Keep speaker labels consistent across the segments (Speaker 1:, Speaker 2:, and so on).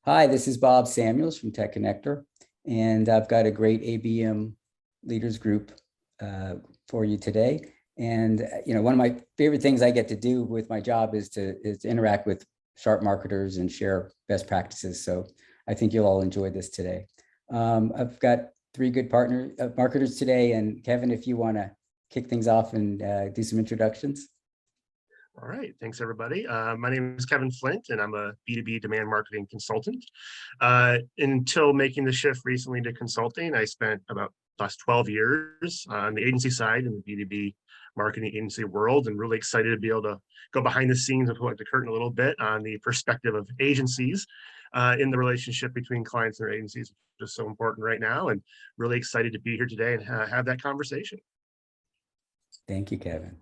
Speaker 1: Hi, this is Bob Samuels from Tech Connector, and I've got a great ABM leaders group for you today. And one of my favorite things I get to do with my job is to interact with sharp marketers and share best practices. So I think you'll all enjoy this today. I've got three good marketers today, and Kevin, if you want to kick things off and do some introductions.
Speaker 2: All right, thanks everybody. My name is Kevin Flint, and I'm a B2B demand marketing consultant. Until making the shift recently to consulting, I spent about the last 12 years on the agency side in the B2B marketing agency world, and really excited to be able to go behind the scenes and pull back the curtain a little bit on the perspective of agencies in the relationship between clients and their agencies, which is so important right now, and really excited to be here today and have that conversation.
Speaker 1: Thank you, Kevin.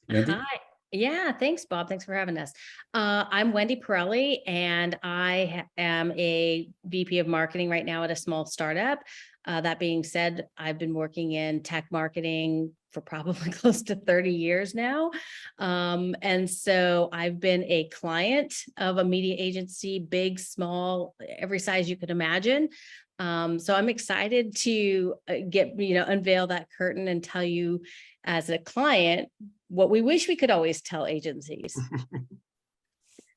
Speaker 1: Wendy?
Speaker 3: Hi. Yeah, thanks, Bob. Thanks for having us. I'm Wendy Pirelli, and I am a VP of marketing right now at a small startup. That being said, I've been working in tech marketing for probably close to 30 years now. And so I've been a client of a media agency, big, small, every size you could imagine. So I'm excited to unveil that curtain and tell you as a client what we wish we could always tell agencies.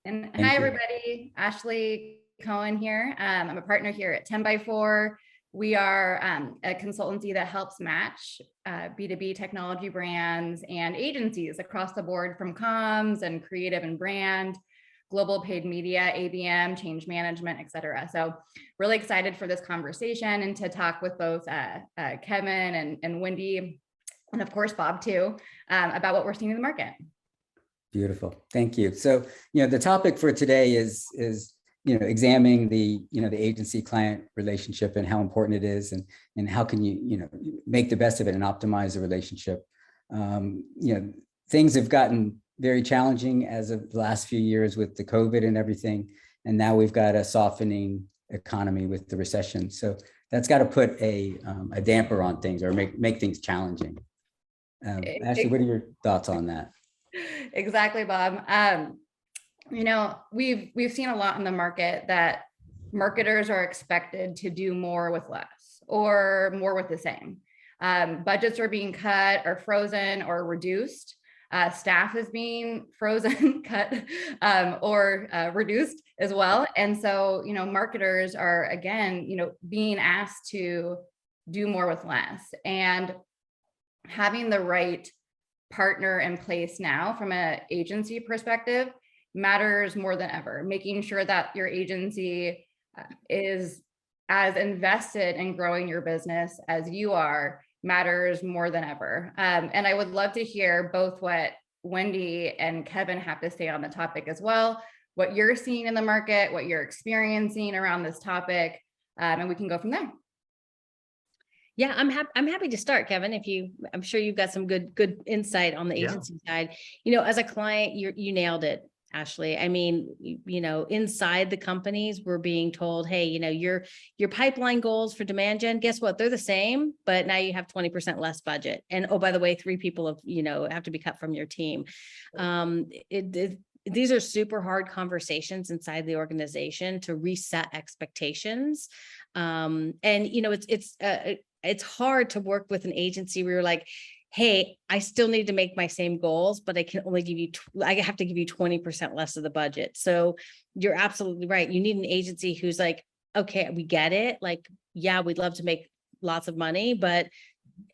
Speaker 4: And hi, everybody. Ashley Cohen here. I'm a partner here at 10x4. We are a consultancy that helps match B2B technology brands and agencies across the board, from comms and creative and brand, global paid media, ABM, change management, et cetera. So really excited for this conversation and to talk with both Kevin and Wendy, and of course, Bob too, about what we're seeing in the market.
Speaker 1: Beautiful. Thank you. So, the topic for today is examining the agency client relationship and how important it is, and how can you make the best of it and optimize the relationship. Things have gotten very challenging as of the last few years with the COVID and everything. And now we've got a softening economy with the recession. So that's got to put a damper on things, or make things challenging. Ashley, what are your thoughts on that?
Speaker 4: Exactly, Bob. We've seen a lot in the market that marketers are expected to do more with less, or more with the same. Budgets are being cut or frozen or reduced. Staff is being frozen, cut, or reduced as well. And so, marketers are, again, being asked to do more with less. And having the right partner in place now from an agency perspective matters more than ever. Making sure that your agency is as invested in growing your business as you are matters more than ever. And I would love to hear both what Wendy and Kevin have to say on the topic as well, what you're seeing in the market, what you're experiencing around this topic, and we can go from there.
Speaker 3: Yeah, I'm happy to start, Kevin. I'm sure you've got some good insight on the agency side. As a client, you nailed it, Ashley. I mean, inside the companies, we're being told, hey, your pipeline goals for demand gen, guess what? They're the same, but now you have 20% less budget. And oh, by the way, 3 people have to be cut from your team. These are super hard conversations inside the organization to reset expectations. It's hard to work with an agency where you're like, hey, I still need to make my same goals, but I can only give you, I have to give you 20% less of the budget. So you're absolutely right. You need an agency who's like, okay, we get it. Like, yeah, we'd love to make lots of money, but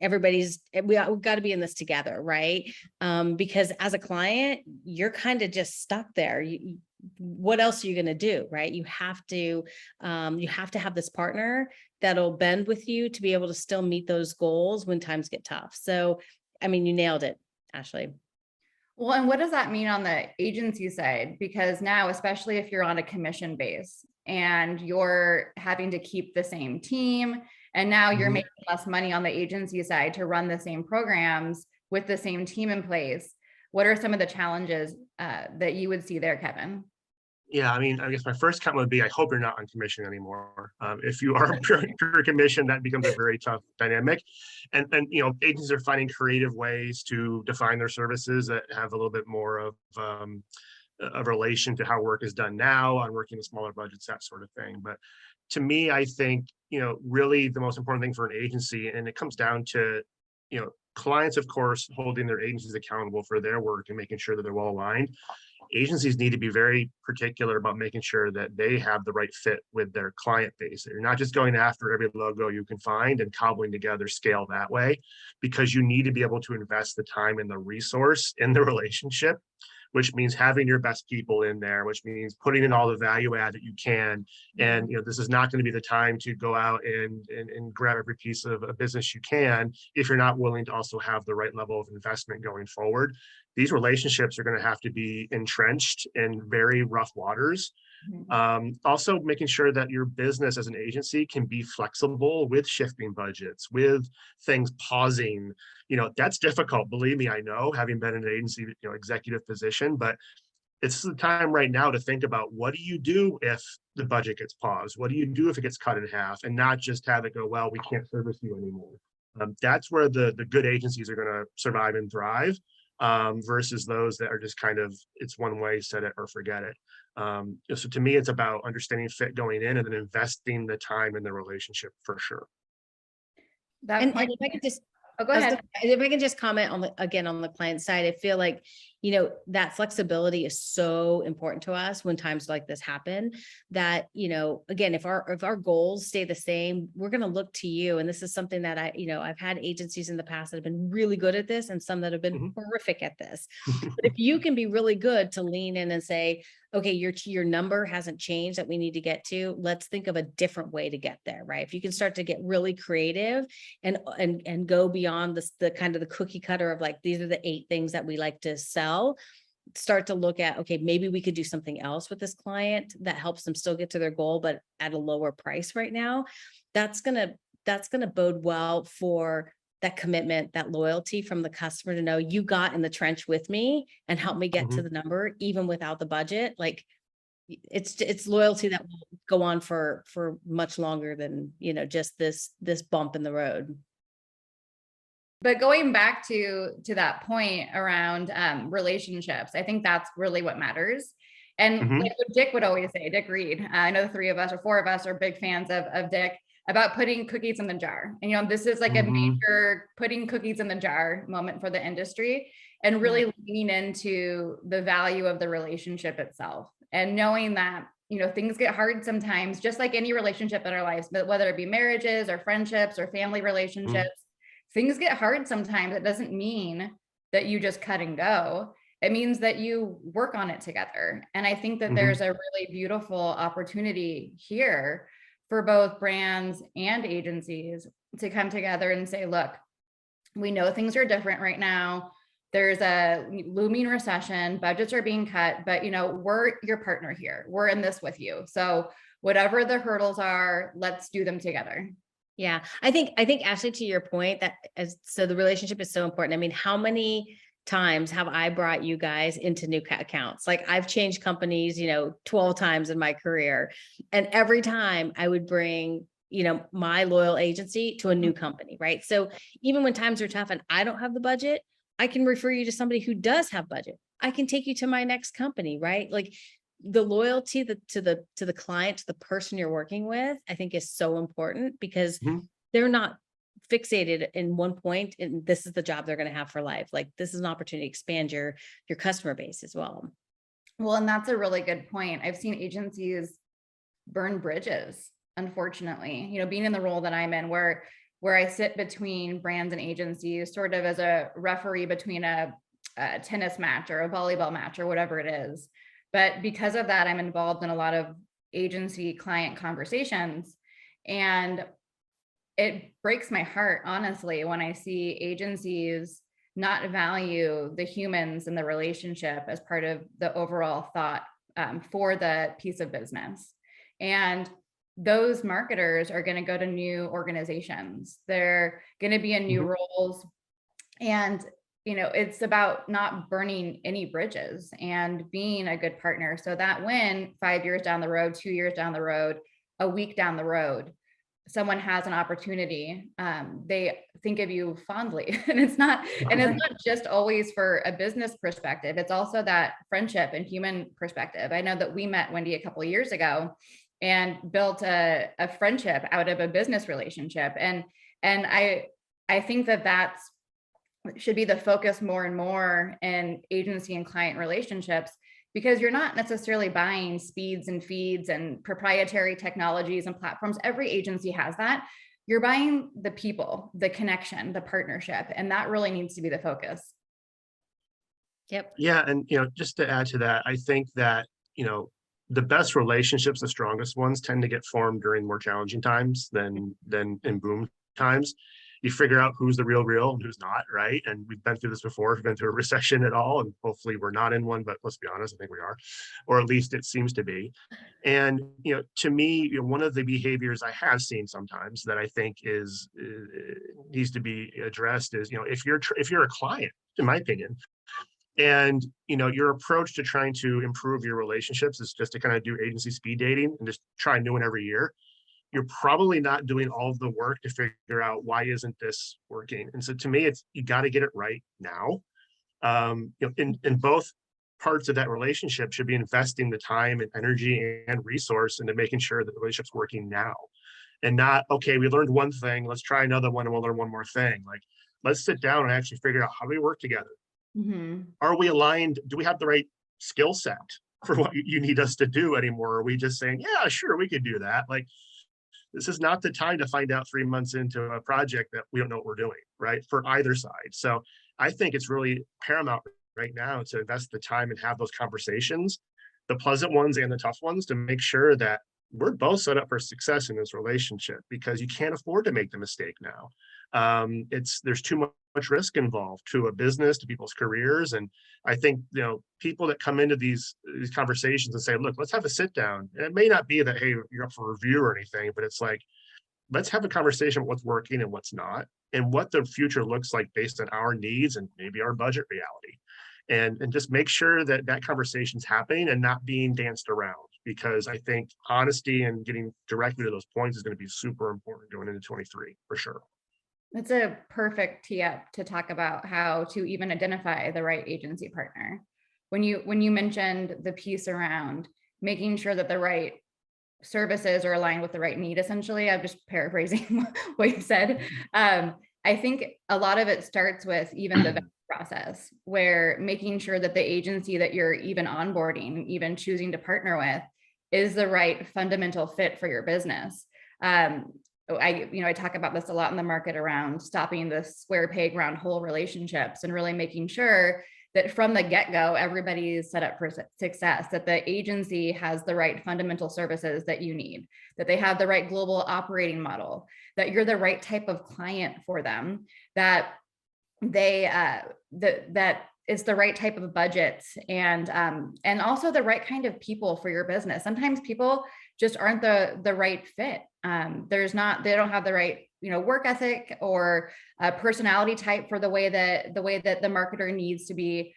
Speaker 3: we've got to be in this together, right? Because as a client, you're kind of just stuck there. What else are you going to do, right? You have to have this partner that'll bend with you to be able to still meet those goals when times get tough. So, I mean, you nailed it, Ashley.
Speaker 4: Well, and what does that mean on the agency side? Because now, especially if you're on a commission base and you're having to keep the same team, and now you're making less money on the agency side to run the same programs with the same team in place, what are some of the challenges that you would see there, Kevin?
Speaker 2: Yeah, I mean, I guess my first comment would be, I hope you're not on commission anymore. If you are pure commission, that becomes a very tough dynamic. And agencies are finding creative ways to define their services that have a little bit more of a relation to how work is done now on working with smaller budgets, that sort of thing. But to me, I think, really the most important thing for an agency, and it comes down to, clients, of course, holding their agencies accountable for their work and making sure that they're well aligned. Agencies need to be very particular about making sure that they have the right fit with their client base. You're not just going after every logo you can find and cobbling together scale that way, because you need to be able to invest the time and the resource in the relationship, which means having your best people in there, which means putting in all the value add that you can. And this is not going to be the time to go out and grab every piece of a business you can if you're not willing to also have the right level of investment going forward. These relationships are going to have to be entrenched in very rough waters. Also making sure that your business as an agency can be flexible with shifting budgets, with things pausing. That's difficult. Believe me, I know, having been in an agency, executive position, but it's the time right now to think about, what do you do if the budget gets paused? What do you do if it gets cut in half, and not just have it go, well, we can't service you anymore. That's where the good agencies are going to survive and thrive, versus those that are just kind of, it's one way, set it or forget it. So to me, it's about understanding fit going in and then investing the time in the relationship for sure.
Speaker 3: And if I could just,
Speaker 4: go ahead.
Speaker 3: If I can just comment on on the client side, I feel like, that flexibility is so important to us when times like this happen, that, again, if our goals stay the same, we're going to look to you. And this is something that I've had agencies in the past that have been really good at this and some that have been horrific at this. But if you can be really good to lean in and say, okay, your number hasn't changed that we need to get to, let's think of a different way to get there, right? If you can start to get really creative and go beyond the kind of the cookie cutter of like, these are the 8 things that we like to sell, start to look at, okay, maybe we could do something else with this client that helps them still get to their goal, but at a lower price right now. That's gonna bode well for that commitment, that loyalty from the customer to know you got in the trench with me and help me get to the number, even without the budget. Like it's loyalty that will go on for much longer than, just this bump in the road.
Speaker 4: But going back to that point around relationships, I think that's really what matters. And like what Dick would always say, Dick Reed, I know the 3 of us or 4 of us are big fans of Dick, about putting cookies in the jar. And this is like a major putting cookies in the jar moment for the industry, and really leaning into the value of the relationship itself, and knowing that, things get hard sometimes, just like any relationship in our lives, but whether it be marriages or friendships or family relationships, things get hard sometimes. It doesn't mean that you just cut and go. It means that you work on it together. And I think that there's a really beautiful opportunity here for both brands and agencies to come together and say, look, we know things are different right now. There's a looming recession, budgets are being cut, but we're your partner here. We're in this with you. So whatever the hurdles are, let's do them together.
Speaker 3: Yeah, I think Ashley, to your point, so the relationship is so important. I mean, how many times have I brought you guys into new accounts? Like I've changed companies, 12 times in my career. And every time I would bring, my loyal agency to a new company, right? So even when times are tough and I don't have the budget, I can refer you to somebody who does have budget. I can take you to my next company, right? Like the loyalty to the client, to the person you're working with, I think is so important, because they're not fixated in one point and this is the job they're going to have for life. Like this is an opportunity to expand your customer base as well.
Speaker 4: Well, and that's a really good point. I've seen agencies burn bridges, unfortunately, being in the role that I'm in, where I sit between brands and agencies, sort of as a referee between a tennis match or a volleyball match or whatever it is. But because of that, I'm involved in a lot of agency client conversations, and it breaks my heart, honestly, when I see agencies not value the humans and the relationship as part of the overall thought for the piece of business. And those marketers are going to go to new organizations. They're going to be in new roles. And it's about not burning any bridges and being a good partner, so that when 5 years down the road, 2 years down the road, a week down the road, someone has an opportunity, they think of you fondly. And it's not just always for a business perspective. It's also that friendship and human perspective. I know that we met Wendy a couple of years ago and built a friendship out of a business relationship. And I think that should be the focus more and more in agency and client relationships, because you're not necessarily buying speeds and feeds and proprietary technologies and platforms. Every agency has that. You're buying the people, the connection, the partnership, and that really needs to be the focus.
Speaker 3: Yep.
Speaker 2: Yeah, and just to add to that, I think that the best relationships, the strongest ones, tend to get formed during more challenging times than in boom times. You figure out who's the real and who's not, right? And we've been through this before. We've been through a recession at all, and hopefully we're not in one, but let's be honest, I think we are, or at least it seems to be. And to me, one of the behaviors I have seen sometimes that I think needs to be addressed is, if you're a client, in my opinion, and your approach to trying to improve your relationships is just to kind of do agency speed dating and just try a new one every year, you're probably not doing all of the work to figure out why isn't this working. And so to me, it's you got to get it right now. In both parts of that relationship should be investing the time and energy and resource into making sure that the relationship's working now, and not, okay, we learned one thing, let's try another one and we'll learn one more thing. Like, let's sit down and actually figure out, how do we work together?
Speaker 4: Mm-hmm.
Speaker 2: Are we aligned? Do we have the right skill set for what you need us to do anymore? Are we just saying, yeah, sure, we could do that? Like, this is not the time to find out 3 months into a project that we don't know what we're doing, right? For either side. So I think it's really paramount right now to invest the time and have those conversations, the pleasant ones and the tough ones, to make sure that we're both set up for success in this relationship, because you can't afford to make the mistake now. There's too much risk involved to a business, to people's careers. And I think, people that come into these conversations and say, look, let's have a sit down. And it may not be that, hey, you're up for review or anything, but it's like, let's have a conversation about what's working and what's not, and what the future looks like based on our needs and maybe our budget reality. And just make sure that that conversation's happening and not being danced around, because I think honesty and getting directly to those points is going to be super important going into 23 for sure.
Speaker 4: That's a perfect tee up to talk about how to even identify the right agency partner. When you mentioned the piece around making sure that the right services are aligned with the right need, essentially, I'm just paraphrasing what you said. I think a lot of it starts with even the process, where making sure that the agency that you're even onboarding, even choosing to partner with, is the right fundamental fit for your business. I talk about this a lot in the market around stopping the square peg round hole relationships, and really making sure that from the get-go, everybody is set up for success, that the agency has the right fundamental services that you need, that they have the right global operating model, that you're the right type of client for them, that they that it's the right type of budgets, and also the right kind of people for your business. Sometimes people just aren't the right fit. They don't have the right work ethic or personality type for the way that the marketer needs to be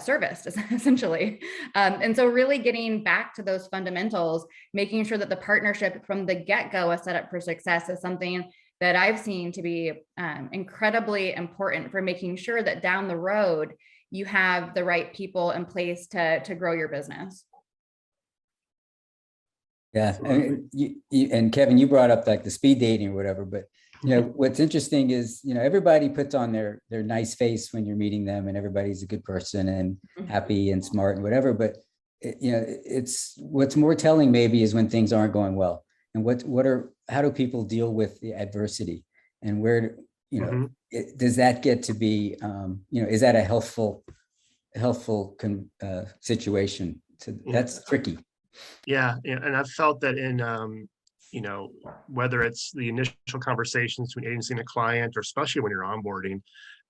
Speaker 4: serviced, essentially. And so really getting back to those fundamentals, making sure that the partnership from the get-go is set up for success, is something that I've seen to be incredibly important for making sure that down the road you have the right people in place to grow your business.
Speaker 1: Yeah, and and Kevin, you brought up like the speed dating or whatever, but what's interesting is everybody puts on their nice face when you're meeting them, and everybody's a good person and happy and smart and whatever. But it's what's more telling maybe is when things aren't going well, and how do people deal with the adversity, and where does that get to be is that a healthful situation? That's tricky.
Speaker 2: Yeah, and I've felt that in whether it's the initial conversations between agency and a client, or especially when you're onboarding,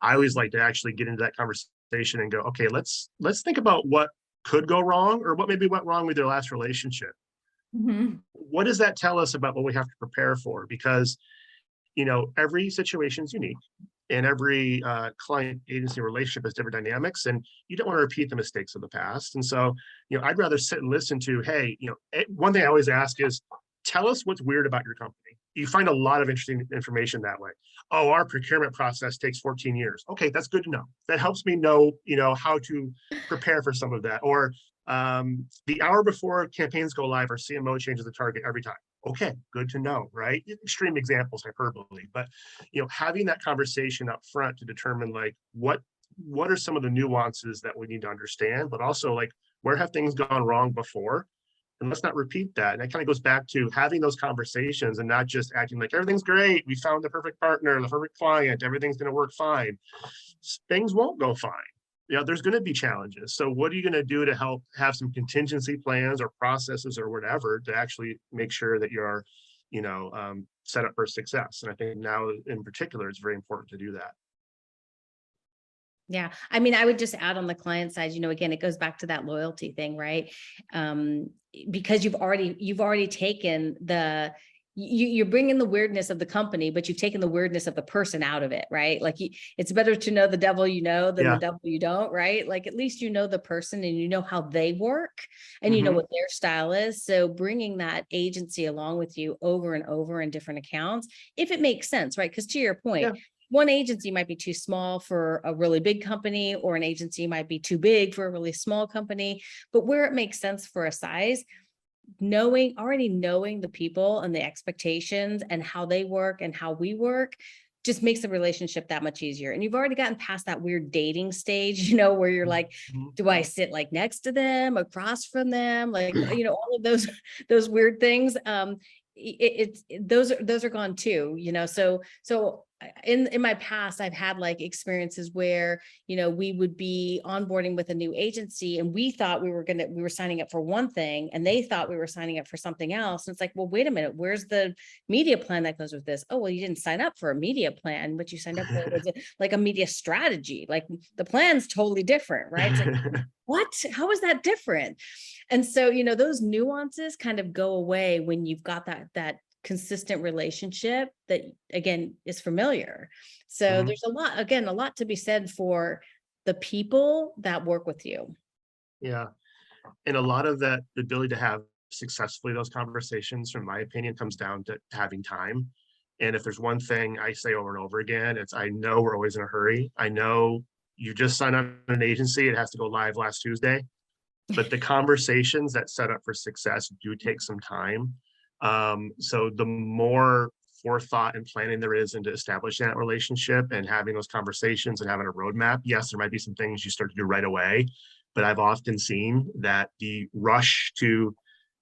Speaker 2: I always like to actually get into that conversation and go, okay, let's think about what could go wrong, or what maybe went wrong with your last relationship.
Speaker 4: Mm-hmm.
Speaker 2: What does that tell us about what we have to prepare for? Because every situation is unique, and every client agency relationship has different dynamics, and you don't want to repeat the mistakes of the past. And so, I'd rather sit and listen to, hey, one thing I always ask is, tell us what's weird about your company. You find a lot of interesting information that way. Oh, our procurement process takes 14 years. Okay, that's good to know. That helps me know, how to prepare for some of that. Or the hour before campaigns go live, our CMO changes the target every time. Okay, good to know, right? Extreme examples, hyperbole, but having that conversation up front to determine like what are some of the nuances that we need to understand, but also like where have things gone wrong before, and let's not repeat that. And it kind of goes back to having those conversations and not just acting like everything's great, we found the perfect partner, the perfect client, everything's going to work fine. Things won't go fine. There's going to be challenges. So what are you going to do to help have some contingency plans or processes or whatever to actually make sure that you're, set up for success? And I think now in particular, it's very important to do that.
Speaker 3: Yeah. I mean, I would just add on the client side, again, it goes back to that loyalty thing, right? Because you've already taken you're bringing the weirdness of the company, but you've taken the weirdness of the person out of it, right? Like it's better to know the devil than the devil you don't, right? Like at least you know the person and you know how they work and you know what their style is. So bringing that agency along with you over and over in different accounts, if it makes sense, right? Because to your point, one agency might be too small for a really big company, or an agency might be too big for a really small company, but where it makes sense for a size, already knowing the people and the expectations and how they work and how we work just makes the relationship that much easier. And you've already gotten past that weird dating stage, where you're like, do I sit like next to them, across from them? Like, all of those weird things. Those are gone too, so in my past, I've had like experiences where, we would be onboarding with a new agency and we thought we were signing up for one thing and they thought we were signing up for something else. And it's like, well, wait a minute, where's the media plan that goes with this? Oh, well, you didn't sign up for a media plan. What you signed up for was like a media strategy. Like the plan's totally different, right? It's like, what? How is that different? And so, those nuances kind of go away when you've got that consistent relationship that, again, is familiar. So there's a lot to be said for the people that work with you.
Speaker 2: Yeah. And a lot of that, the ability to have successfully those conversations, from my opinion, comes down to having time. And if there's one thing I say over and over again, it's, I know we're always in a hurry. I know you just signed on an agency, it has to go live last Tuesday. But the conversations that set up for success do take some time. So the more forethought and planning there is into establishing that relationship and having those conversations and having a roadmap, yes, there might be some things you start to do right away, but I've often seen that the rush to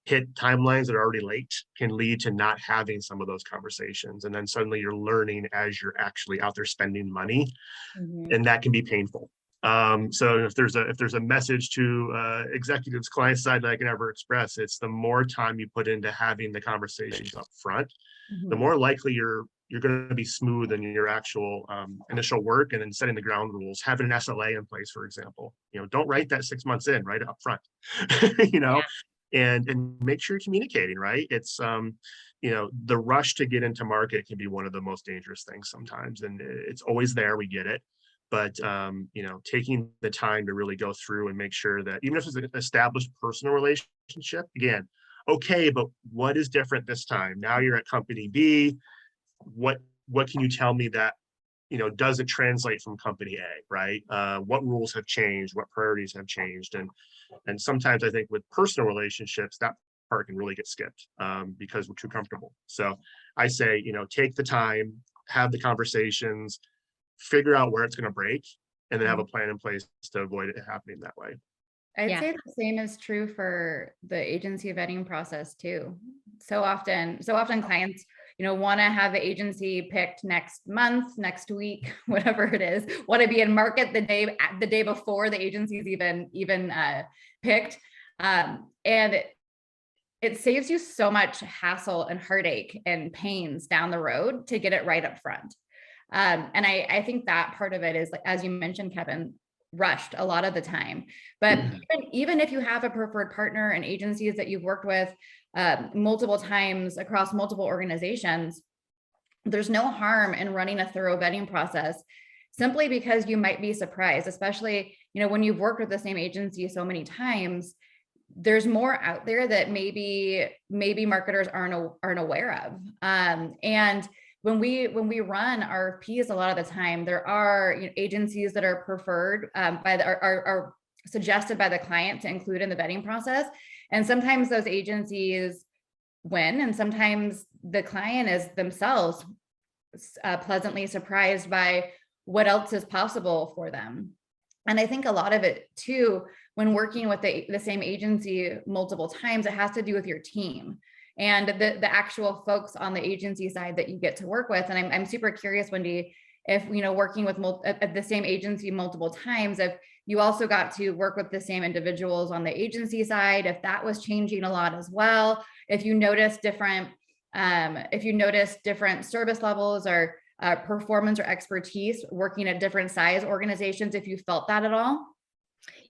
Speaker 2: hit timelines that are already late can lead to not having some of those conversations. And then suddenly you're learning as you're actually out there spending money, and that can be painful. So if there's a message to executives, client side that I can ever express, it's the more time you put into having the conversations up front, the more likely you're going to be smooth in your actual initial work, and then setting the ground rules, having an SLA in place, for example. Don't write that 6 months in, write it up front, and make sure you're communicating, right? It's the rush to get into market can be one of the most dangerous things sometimes, and it's always there, we get it. But, taking the time to really go through and make sure that even if it's an established personal relationship, again, okay, but what is different this time? Now you're at company B. What can you tell me that, doesn't translate from company A, right? What rules have changed? What priorities have changed? And sometimes I think with personal relationships, that part can really get skipped because we're too comfortable. So I say, take the time, have the conversations, figure out where it's going to break, and then have a plan in place to avoid it happening that way.
Speaker 4: I'd say the same is true for the agency vetting process too. So often clients, want to have the agency picked next month, next week, whatever it is, want to be in market the day before the agency's even picked. And it saves you so much hassle and heartache and pains down the road to get it right up front. And I think that part of it is, like, as you mentioned, Kevin, rushed a lot of the time. But even if you have a preferred partner and agencies that you've worked with multiple times across multiple organizations, there's no harm in running a thorough vetting process, simply because you might be surprised, especially, when you've worked with the same agency so many times. there's more out there that maybe marketers aren't aware of. And when we run RFPs, a lot of the time there are agencies that are preferred are suggested by the client to include in the vetting process. And sometimes those agencies win, and sometimes the client is themselves pleasantly surprised by what else is possible for them. And I think a lot of it too, when working with the same agency multiple times, it has to do with your team and the actual folks on the agency side that you get to work with. And I'm super curious, Wendy, if, working with at the same agency multiple times, if you also got to work with the same individuals on the agency side, if that was changing a lot as well, if you notice different service levels or performance or expertise working at different size organizations, if you felt that at all.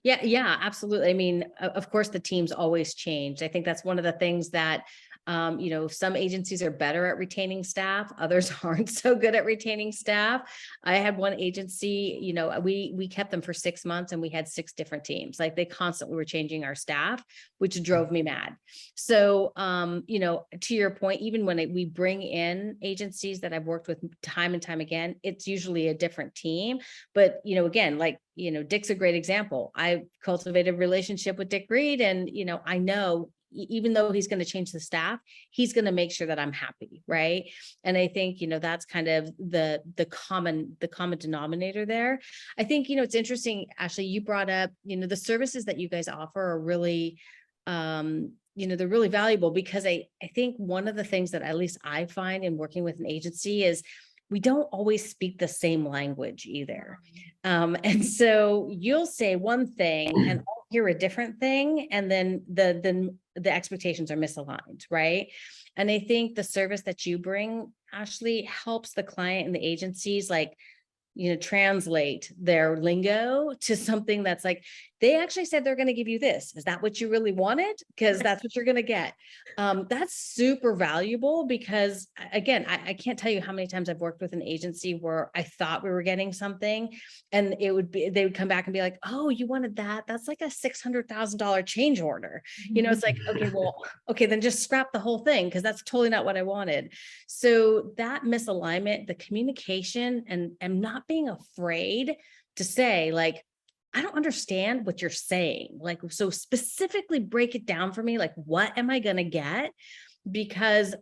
Speaker 3: Yeah, absolutely. I mean, of course, the teams always change. I think that's one of the things that, some agencies are better at retaining staff. Others aren't so good at retaining staff. I had one agency, we kept them for 6 months and we had 6 different teams. Like they constantly were changing our staff, which drove me mad. So, to your point, even when we bring in agencies that I've worked with time and time again, it's usually a different team. But, again, like, Dick's a great example. I cultivated a relationship with Dick Reed, and, I know even though he's going to change the staff, he's going to make sure that I'm happy. Right. And I think, that's kind of the common denominator there. I think, it's interesting, Ashley, you brought up, the services that you guys offer are really, they're really valuable, because I think one of the things that at least I find in working with an agency is we don't always speak the same language either. And so you'll say one thing and I'll hear a different thing. And then the expectations are misaligned, right? And I think the service that you bring, Ashley, helps the client and the agencies translate their lingo to something that's like, they actually said they're going to give you this. Is that what you really wanted? Because that's what you're going to get. That's super valuable, because again, I can't tell you how many times I've worked with an agency where I thought we were getting something and they would come back and be like, oh, you wanted that? That's like a $600,000 change order. It's like, okay, then just scrap the whole thing, because that's totally not what I wanted. So that misalignment, the communication, and not being afraid to say, like, I don't understand what you're saying. Like, so specifically break it down for me. Like, what am I going to get? Because,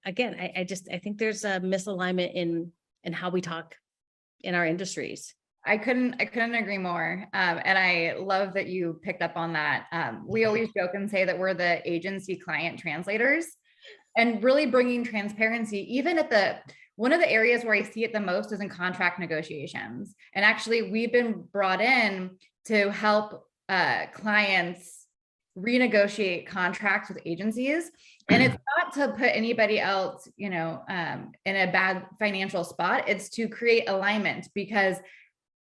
Speaker 3: again, I think there's a misalignment in how we talk in our industries.
Speaker 4: I couldn't agree more. And I love that you picked up on that. We always joke and say that we're the agency client translators, and really bringing transparency, even at one of the areas where I see it the most is in contract negotiations. And actually, we've been brought in to help clients renegotiate contracts with agencies. And it's not to put anybody else, in a bad financial spot. It's to create alignment, because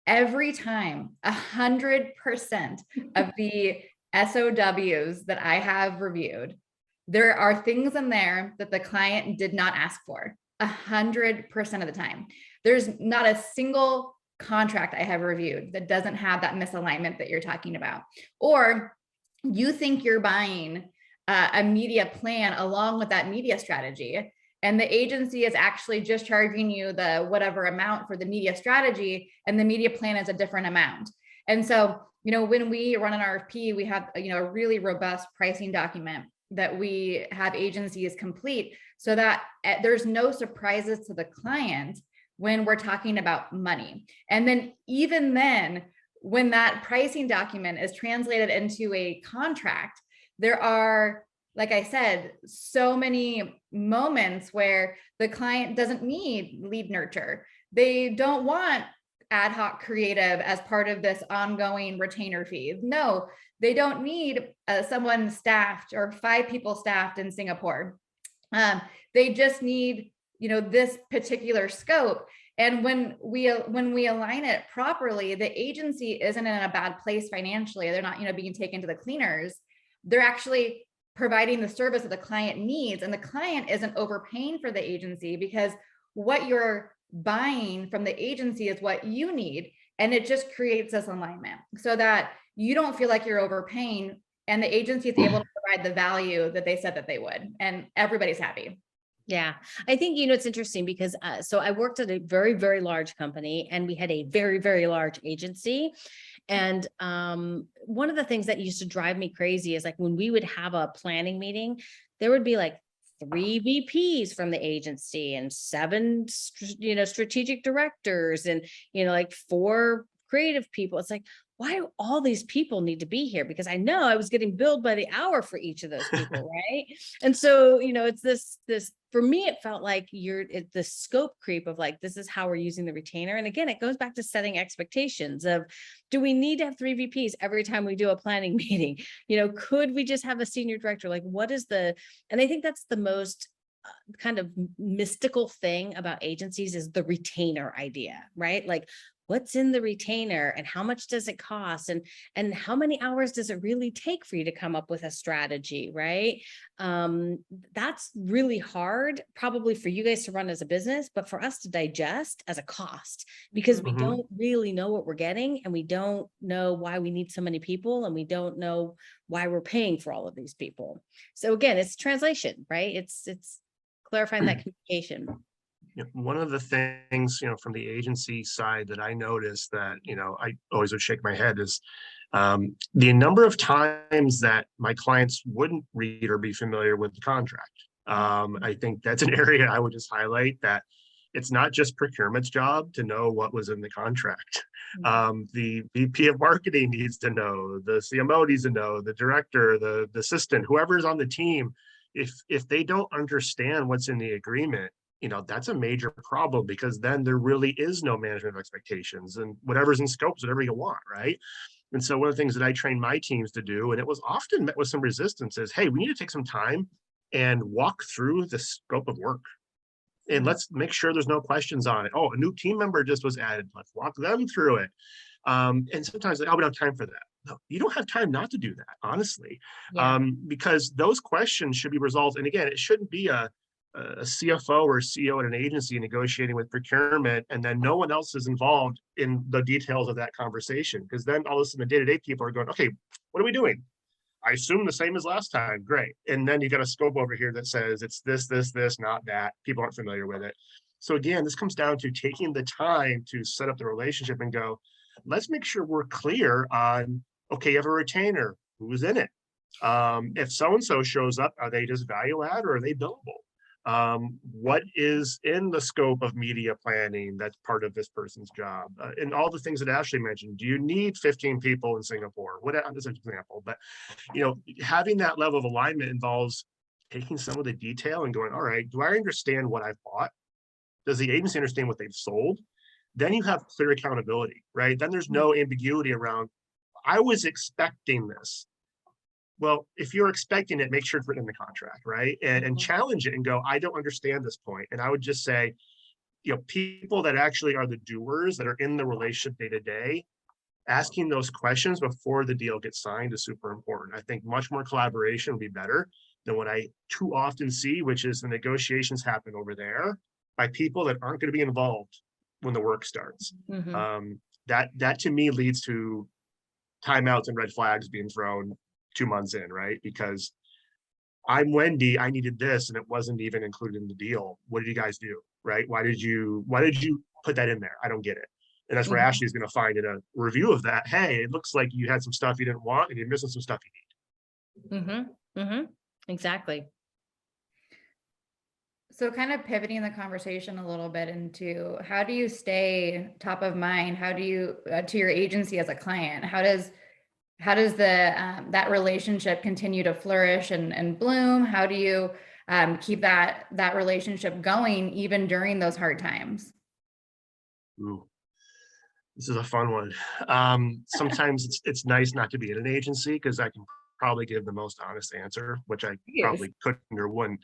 Speaker 4: every time 100% of the SOWs that I have reviewed, there are things in there that the client did not ask for. 100% of the time. There's not a single contract I have reviewed that doesn't have that misalignment that you're talking about. Or you think you're buying a media plan along with that media strategy, and the agency is actually just charging you the whatever amount for the media strategy, and the media plan is a different amount. And so, when we run an RFP, we have, a really robust pricing document that we have agencies complete, so that there's no surprises to the client when we're talking about money. And then even then, when that pricing document is translated into a contract, there are, like I said, so many moments where the client doesn't need lead nurture. They don't want ad hoc creative as part of this ongoing retainer fee. No, they don't need someone staffed or 5 people staffed in Singapore. They just need, this particular scope. And when we align it properly, the agency isn't in a bad place financially. They're not, being taken to the cleaners. They're actually providing the service that the client needs, and the client isn't overpaying for the agency, because what you're buying from the agency is what you need. And it just creates this alignment so that you don't feel like you're overpaying and the agency is able to provide the value that they said that they would, and everybody's happy.
Speaker 3: Yeah, I think, it's interesting because, so I worked at a very, very large company and we had a very, very large agency. And one of the things that used to drive me crazy is like when we would have a planning meeting, there would be like 3 VPs from the agency and 7, strategic directors and, like 4 creative people. It's like, why do all these people need to be here? Because I know I was getting billed by the hour for each of those people, right? And so, it's this for me, it felt like the scope creep of like, this is how we're using the retainer. And again, it goes back to setting expectations of, do we need to have 3 VPs every time we do a planning meeting? Could we just have a senior director? Like, and I think that's the most kind of mystical thing about agencies is the retainer idea, right? Like, what's in the retainer and how much does it cost? And how many hours does it really take for you to come up with a strategy, right? That's really hard, probably for you guys to run as a business, but for us to digest as a cost, because we don't really know what we're getting and we don't know why we need so many people and we don't know why we're paying for all of these people. So again, it's translation, right? It's clarifying that communication.
Speaker 2: One of the things, from the agency side that I noticed that, I always would shake my head is the number of times that my clients wouldn't read or be familiar with the contract. I think that's an area I would just highlight, that it's not just procurement's job to know what was in the contract. The VP of marketing needs to know, the CMO needs to know, the director, the assistant, whoever's on the team. If they don't understand what's in the agreement, that's a major problem, because then there really is no management of expectations, and whatever's in scope is whatever you want, right? And so one of the things that I train my teams to do, and it was often met with some resistance, is, hey, we need to take some time and walk through the scope of work. And let's make sure there's no questions on it. Oh, a new team member just was added. Let's walk them through it. And sometimes like, oh, we don't have time for that. No, you don't have time not to do that, honestly, because those questions should be resolved. And again, it shouldn't be a CFO or CEO at an agency negotiating with procurement, and then no one else is involved in the details of that conversation. Because then all of a sudden the day-to-day people are going, okay, what are we doing? I assume the same as last time. Great. And then you got a scope over here that says it's this, not that. People aren't familiar with it. So again, this comes down to taking the time to set up the relationship and go, let's make sure we're clear on, okay, you have a retainer, who's in it? If so-and-so shows up, are they just value add or are they billable? What is in the scope of media planning that's part of this person's job, and all the things that Ashley mentioned. Do you need 15 people in Singapore? What as an example, but having that level of alignment involves taking some of the detail and going, all right, do I understand what I've bought? Does the agency understand what they've sold? Then you have clear accountability, right? Then there's no ambiguity around, I was expecting this. Well, if you're expecting it, make sure it's written in the contract, right? And challenge it and go, I don't understand this point. And I would just say, people that actually are the doers, that are in the relationship day to day, asking those questions before the deal gets signed is super important. I think much more collaboration would be better than what I too often see, which is the negotiations happen over there by people that aren't going to be involved when the work starts. That to me leads to timeouts and red flags being thrown 2 months in, right? Because I'm Wendy, I needed this and it wasn't even included in the deal. What did you guys do, right? Why did you put that in there? I don't get it. And that's where Ashley's going to find in a review of that, hey, it looks like you had some stuff you didn't want and you're missing some stuff you need.
Speaker 3: Exactly.
Speaker 4: So kind of pivoting the conversation a little bit into, how do you stay top of mind? How do you to your agency as a client? How does that relationship continue to flourish and bloom? How do you keep that relationship going even during those hard times?
Speaker 2: Ooh, this is a fun one. Sometimes it's nice not to be in an agency, because I can probably give the most honest answer, which I probably couldn't or wouldn't.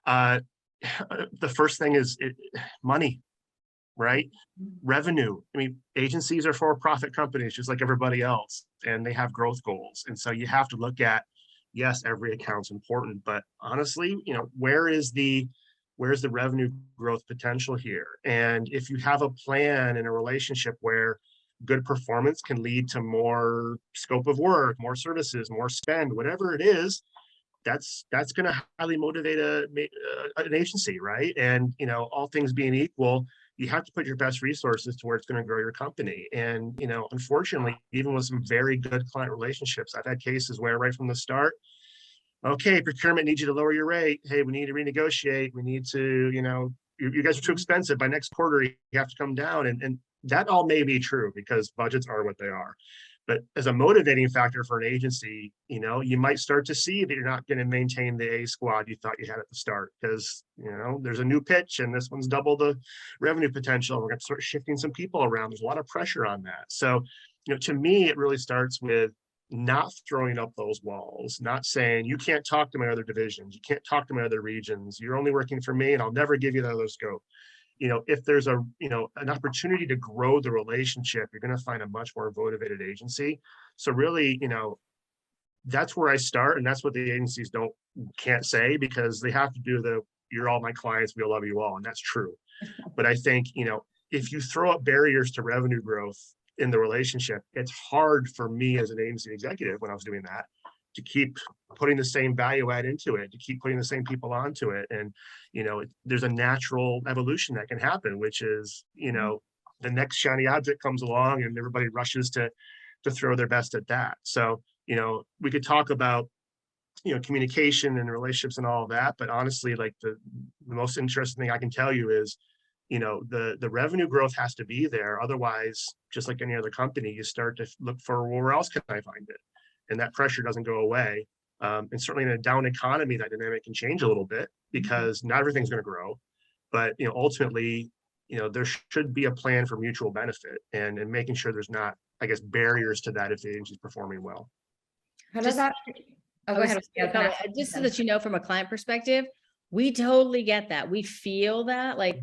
Speaker 2: The first thing is money, right? Revenue. I mean, agencies are for-profit companies just like everybody else, and they have growth goals. And so you have to look at, yes, every account's important, but honestly, where's the revenue growth potential here? And if you have a plan and a relationship where good performance can lead to more scope of work, more services, more spend, whatever it is, that's going to highly motivate an agency, right? And, you know, all things being equal, you have to put your best resources to where it's going to grow your company. And, you know, unfortunately, even with some very good client relationships, I've had cases where right from the start, okay, procurement needs you to lower your rate. Hey, we need to renegotiate. We need to, you know, you guys are too expensive. By next quarter, you have to come down. And that all may be true because budgets are what they are. But as a motivating factor for an agency, you know, you might start to see that you're not going to maintain the A squad you thought you had at the start because, you know, there's a new pitch and this one's double the revenue potential. We're going to start shifting some people around. There's a lot of pressure on that. So, you know, to me, it really starts with not throwing up those walls, not saying you can't talk to my other divisions, you can't talk to my other regions, you're only working for me and I'll never give you that other scope. You know, if there's a, you know, an opportunity to grow the relationship, you're going to find a much more motivated agency. So really, you know, that's where I start. And that's what the agencies can't say because they have to do you're all my clients, we love you all. And that's true. But I think, you know, if you throw up barriers to revenue growth in the relationship, it's hard for me as an agency executive when I was doing that to keep putting the same value add into it, to keep putting the same people onto it. And, you know, there's a natural evolution that can happen, which is, you know, the next shiny object comes along and everybody rushes to throw their best at that. So, you know, we could talk about, you know, communication and relationships and all of that, but honestly, like the most interesting thing I can tell you is, you know, the revenue growth has to be there. Otherwise, just like any other company, you start to look for, well, where else can I find it? And that pressure doesn't go away. And certainly in a down economy, that dynamic can change a little bit because not everything's going to grow. But, you know, ultimately, you know, there should be a plan for mutual benefit and making sure there's not, I guess, barriers to that if the agency is performing well.
Speaker 4: How does
Speaker 3: Just-
Speaker 4: that? Oh, go ahead.
Speaker 3: Just so that you know, from a client perspective, we totally get that. We feel that, like,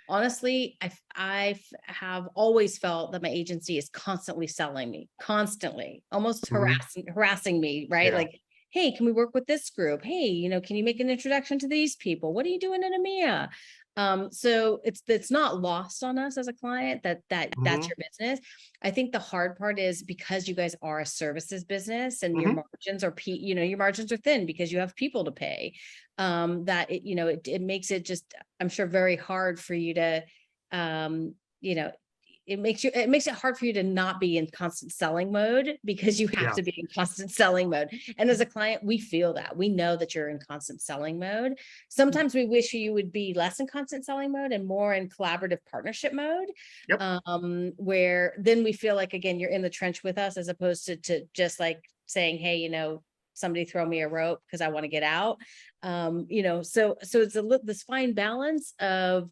Speaker 3: honestly, I have always felt that my agency is constantly selling me, constantly, almost harassing me, right?
Speaker 2: Yeah.
Speaker 3: Like, hey, can we work with this group? Hey, you know, can you make an introduction to these people? What are you doing in EMEA? So it's not lost on us as a client that's your business. I think the hard part is because you guys are a services business and your margins are, you know, your margins are thin because you have people to pay. That it, you know, it makes it just, I'm sure, very hard for you to, you know, it makes it hard for you to not be in constant selling mode because you have to be in constant selling mode. And as a client, we feel that. We know that you're in constant selling mode. Sometimes we wish you would be less in constant selling mode and more in collaborative partnership mode. Where then we feel like, again, you're in the trench with us as opposed to just like saying, hey, you know, somebody throw me a rope because I want to get out. You know, so it's this fine balance of,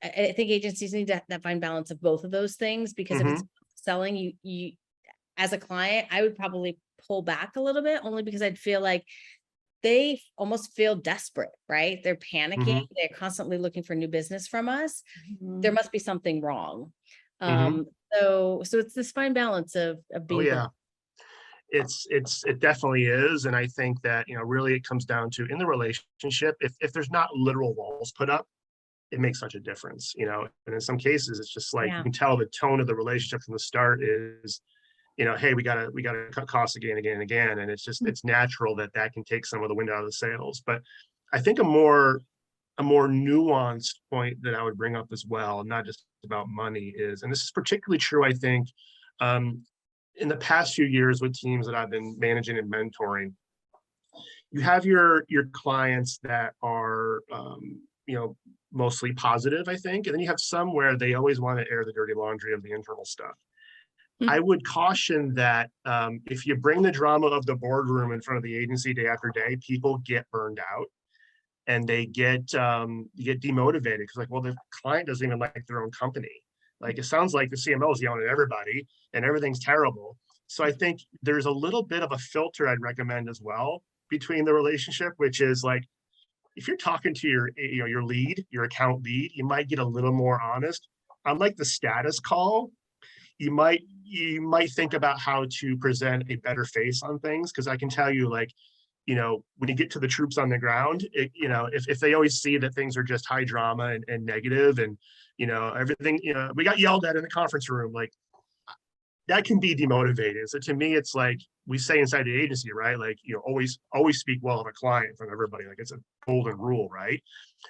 Speaker 3: I think agencies need that fine balance of both of those things, because if it's selling, you as a client, I would probably pull back a little bit only because I'd feel like they almost feel desperate, right? They're panicking. They're constantly looking for new business from us. There must be something wrong. So it's this fine balance of being.
Speaker 2: It definitely is. And I think that, you know, really it comes down to in the relationship, if there's not literal walls put up, it makes such a difference, you know. And in some cases, it's just like you can tell the tone of the relationship from the start is, you know, hey, we gotta cut costs again and again. And it's just, it's natural that can take some of the wind out of the sails. But I think a more nuanced point that I would bring up as well, not just about money, is, and this is particularly true, I think, in the past few years with teams that I've been managing and mentoring, you have your clients that are, you know, mostly positive, I think. And then you have some where they always want to air the dirty laundry of the internal stuff. I would caution that if you bring the drama of the boardroom in front of the agency day after day, people get burned out and they get demotivated because, like, well, the client doesn't even like their own company. Like, it sounds like the CMO is yelling at everybody and everything's terrible. So I think there's a little bit of a filter I'd recommend as well between the relationship, which is like, if you're talking to your lead, your account lead, you might get a little more honest. Unlike the status call, you might think about how to present a better face on things. Because I can tell you, like, you know, when you get to the troops on the ground, you know, if they always see that things are just high drama and negative and, you know, everything, you know, we got yelled at in the conference room, like, that can be demotivating. So to me, it's like we say inside the agency, right? Like, you know, always speak well of a client in front of everybody. Like it's a golden rule, right?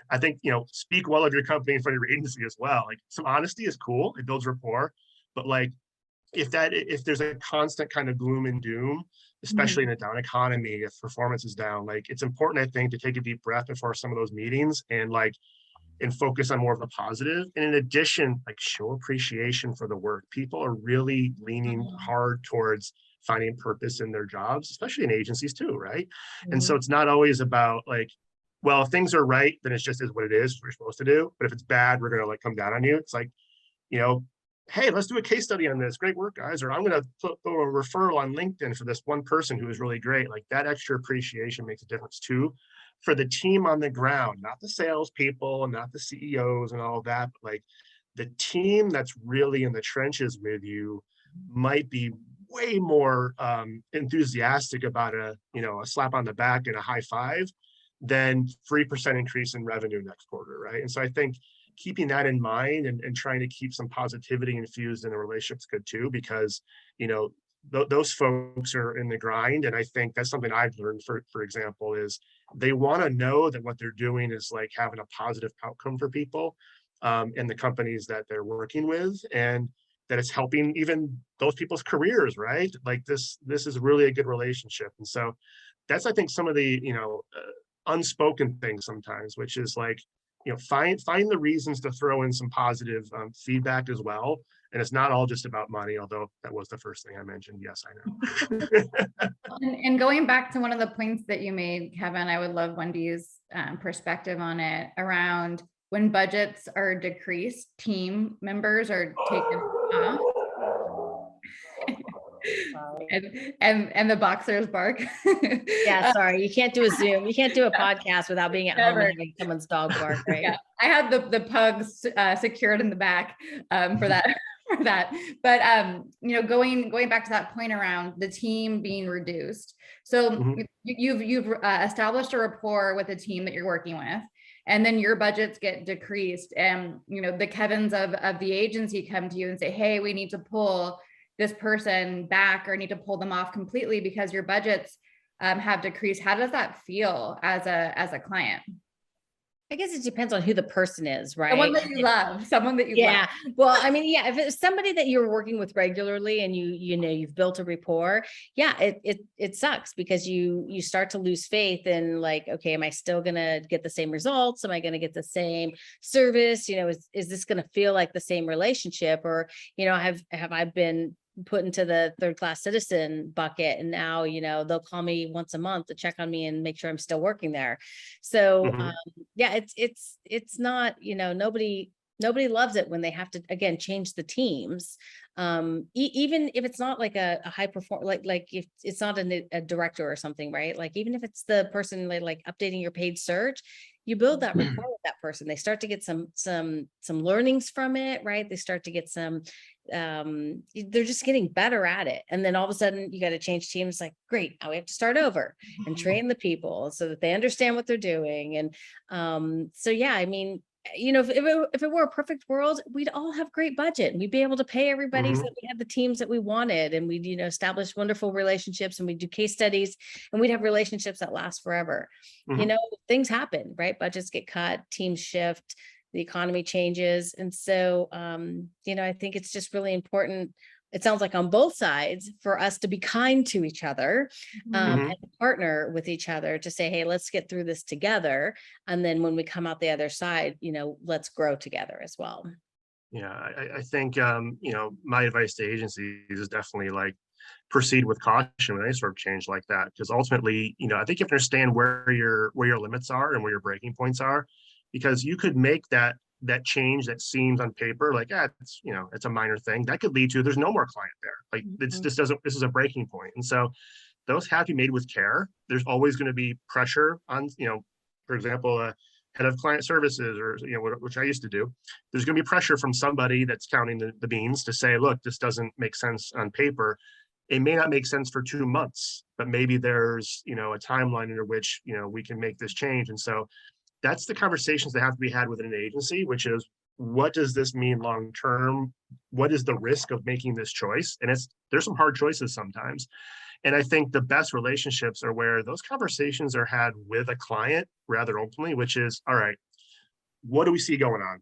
Speaker 2: I think, you know, speak well of your company in front of your agency as well. Like some honesty is cool. It builds rapport. But like if there's a constant kind of gloom and doom, especially in a down economy, if performance is down, like it's important, I think, to take a deep breath before some of those meetings and focus on more of the positive. And in addition, like show appreciation for the work. People are really leaning hard towards finding purpose in their jobs, especially in agencies too, right? And so it's not always about like, well, if things are right, then it's just is what it is, what you're supposed to do. But if it's bad, we're gonna like come down on you. It's like, you know, hey, let's do a case study on this. Great work, guys. Or I'm going to put a referral on LinkedIn for this one person who is really great. Like that extra appreciation makes a difference too for the team on the ground, not the salespeople and not the CEOs and all of that. But like the team that's really in the trenches with you might be way more enthusiastic about a slap on the back and a high five than 3% increase in revenue next quarter, right? And so I think keeping that in mind and trying to keep some positivity infused in the relationship's good too, because, you know, those folks are in the grind. And I think that's something I've learned, for example, is they want to know that what they're doing is like having a positive outcome for people in the companies that they're working with, and that it's helping even those people's careers, right? Like this is really a good relationship. And so that's, I think, some of the, unspoken things sometimes, which is like, find the reasons to throw in some positive feedback as well. And it's not all just about money, although that was the first thing I mentioned. Yes, I know.
Speaker 4: And going back to one of the points that you made, Kevin, I would love Wendy's perspective on it around when budgets are decreased, team members are taken off. And the boxers bark.
Speaker 3: Yeah, sorry, you can't do a Zoom. You can't do a podcast without being at home and having someone's dog bark, right?
Speaker 4: Yeah, I had the pugs secured in the back for that. For that, but going back to that point around the team being reduced. So you've established a rapport with the team that you're working with, and then your budgets get decreased, and the Kevins of the agency come to you and say, hey, we need to pull this person back or need to pull them off completely because your budgets have decreased. How does that feel as a client?
Speaker 3: I guess it depends on who the person is, right?
Speaker 4: Someone that you love, someone that you love.
Speaker 3: Well, I mean, yeah, if it's somebody that you're working with regularly and you've built a rapport, yeah, it sucks because you start to lose faith in like, okay, am I still gonna get the same results? Am I gonna get the same service? Is this gonna feel like the same relationship? Or, have I been put into the third class citizen bucket, and now they'll call me once a month to check on me and make sure I'm still working there. So yeah, it's not, nobody loves it when they have to again change the teams, even if it's not like a high perform like if it's not a director or something, right? Like even if it's the person like updating your paid search, you build that rapport with that person. They start to get some learnings from it, right? They start to get some they're just getting better at it. And then all of a sudden you got to change teams. Like, great, now we have to start over and train the people so that they understand what they're doing. And so yeah, I mean, if it were a perfect world, we'd all have great budget and we'd be able to pay everybody so that we had the teams that we wanted, and we'd establish wonderful relationships, and we'd do case studies, and we'd have relationships that last forever. Things happen, right? Budgets get cut, teams shift, the economy changes. And so I think it's just really important, it sounds like on both sides, for us to be kind to each other and partner with each other to say, hey, let's get through this together. And then when we come out the other side, let's grow together as well.
Speaker 2: Yeah, I think, my advice to agencies is definitely like proceed with caution with any sort of change like that. Because ultimately, I think you have to understand where your limits are and where your breaking points are, because you could make that change that seems on paper like, it's a minor thing that could lead to there's no more client there. Like this is a breaking point. And so those have to be made with care. There's always going to be pressure on, for example, head of client services or, which I used to do. There's going to be pressure from somebody that's counting the beans to say, look, this doesn't make sense on paper. It may not make sense for 2 months, but maybe there's, a timeline under which, we can make this change. And so that's the conversations that have to be had within an agency, which is what does this mean long term? What is the risk of making this choice? And there's some hard choices sometimes. And I think the best relationships are where those conversations are had with a client rather openly, which is, all right, what do we see going on?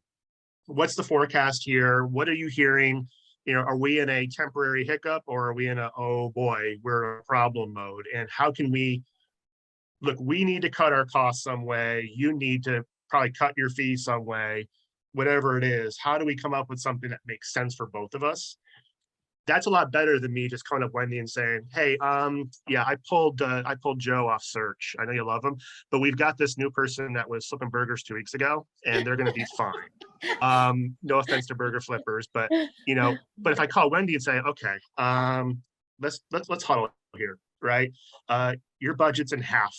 Speaker 2: What's the forecast here? What are you hearing? Are we in a temporary hiccup, or are we in a, oh boy, we're in a problem mode? And how can we we need to cut our costs some way. You need to probably cut your fees some way, whatever it is. How do we come up with something that makes sense for both of us? That's a lot better than me just calling up Wendy and saying, hey, yeah, I pulled Joe off search. I know you love him, but we've got this new person that was flipping burgers 2 weeks ago, and they're going to be fine. No offense to burger flippers, but but if I call Wendy and say, okay, let's huddle here, right? Your budget's in half.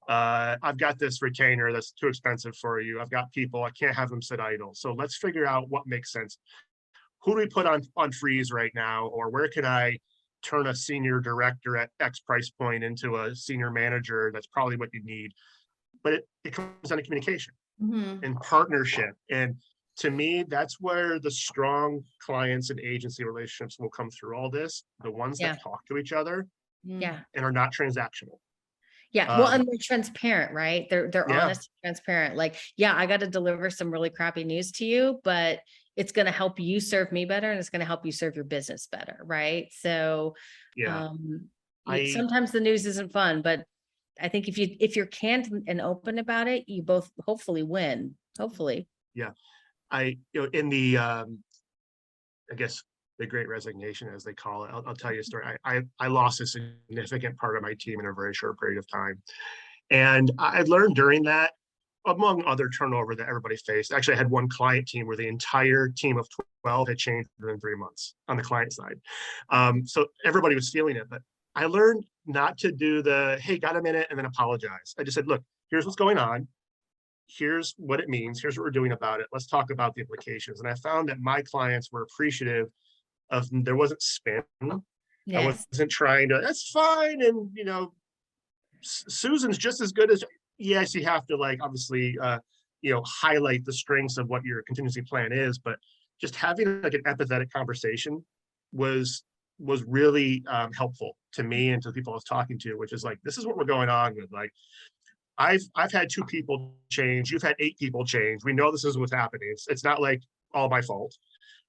Speaker 2: I've got this retainer that's too expensive for you. I've got people, I can't have them sit idle. So let's figure out what makes sense. Who do we put on freeze right now? Or where can I turn a senior director at X price point into a senior manager? That's probably what you need. But it comes down to communication and partnership. And to me, that's where the strong clients and agency relationships will come through all this. The ones that talk to each other
Speaker 3: Yeah.
Speaker 2: and are not transactional.
Speaker 3: Yeah. Well, and they're transparent, right? They're
Speaker 2: Yeah.
Speaker 3: honest, and transparent. Like, yeah, I got to deliver some really crappy news to you, but it's going to help you serve me better, and it's going to help you serve your business better. Right. So,
Speaker 2: Yeah.
Speaker 3: Sometimes the news isn't fun, but I think if you're candid and open about it, you both hopefully win. Hopefully.
Speaker 2: Yeah. In the, I guess, the Great Resignation, as they call it, I'll tell you a story. I lost a significant part of my team in a very short period of time. And I learned during that, among other turnover that everybody faced, actually I had one client team where the entire team of 12 had changed within 3 months on the client side. So everybody was feeling it, but I learned not to do the, hey, got a minute, and then apologize. I just said, look, here's what's going on. Here's what it means. Here's what we're doing about it. Let's talk about the implications. And I found that my clients were appreciative of, there wasn't spin. Yes. I wasn't trying to, that's fine. And, Susan's just as good as, yes, you have to obviously, highlight the strengths of what your contingency plan is, but just having an empathetic conversation was really helpful to me and to the people I was talking to, which is this is what we're going on with. I've had 2 people change. You've had 8 people change. We know this is what's happening. It's not all my fault.